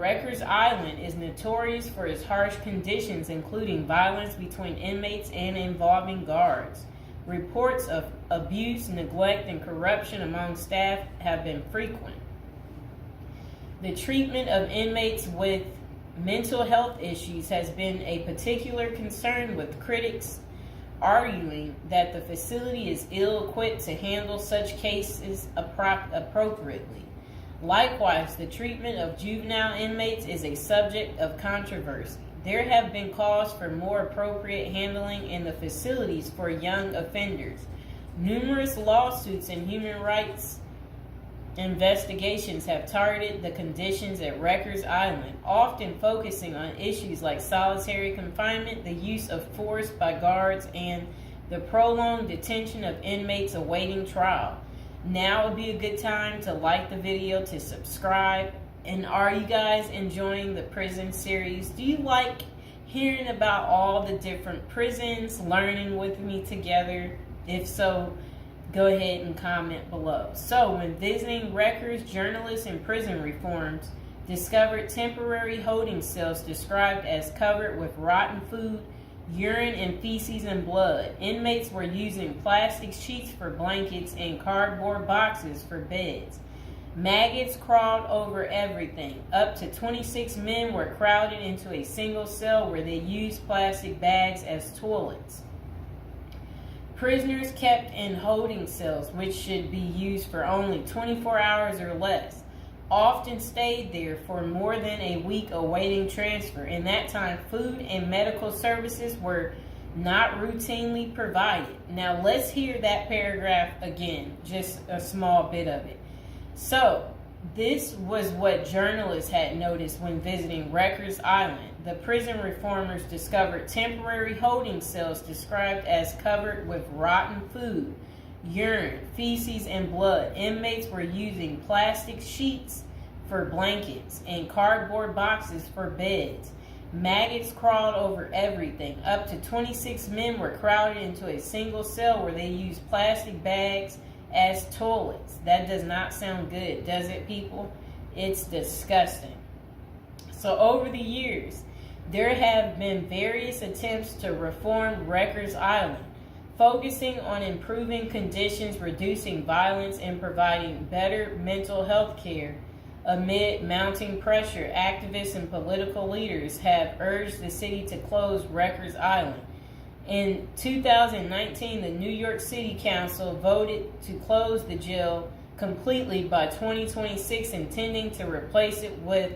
Rikers Island is notorious for its harsh conditions, including violence between inmates and involving guards. Reports of abuse, neglect, and corruption among staff have been frequent. The treatment of inmates with mental health issues has been a particular concern, with critics arguing that the facility is ill-equipped to handle such cases appropriately. Likewise, the treatment of juvenile inmates is a subject of controversy. There have been calls for more appropriate handling in the facilities for young offenders. Numerous lawsuits and human rights investigations have targeted the conditions at Rikers Island, often focusing on issues like solitary confinement, the use of force by guards, and the prolonged detention of inmates awaiting trial. Now would be a good time to like the video, to subscribe. And are you guys enjoying the prison series? Do you like hearing about all the different prisons, learning with me together? If so, go ahead and comment below. So, when visiting Rikers, journalists and prison reforms discovered temporary holding cells described as covered with rotten food, urine and feces and blood. Inmates were using plastic sheets for blankets and cardboard boxes for beds. Maggots crawled over everything. Up to 26 men were crowded into a single cell where they used plastic bags as toilets. Prisoners kept in holding cells, which should be used for only 24 hours or less, often stayed there for more than a week awaiting transfer. In that time, food and medical services were not routinely provided. Now let's hear that paragraph again, just a small bit of it. So, this was what journalists had noticed when visiting Rikers Island. The prison reformers discovered temporary holding cells described as covered with rotten food, urine, feces, and blood. Inmates were using plastic sheets for blankets and cardboard boxes for beds. Maggots crawled over everything. Up to 26 men were crowded into a single cell where they used plastic bags as toilets. That does not sound good, does it, people? It's disgusting. So over the years, there have been various attempts to reform Rikers Island, focusing on improving conditions, reducing violence, and providing better mental health care. Amid mounting pressure, activists and political leaders have urged the city to close Rikers Island. In 2019, the New York City Council voted to close the jail completely by 2026, intending to replace it with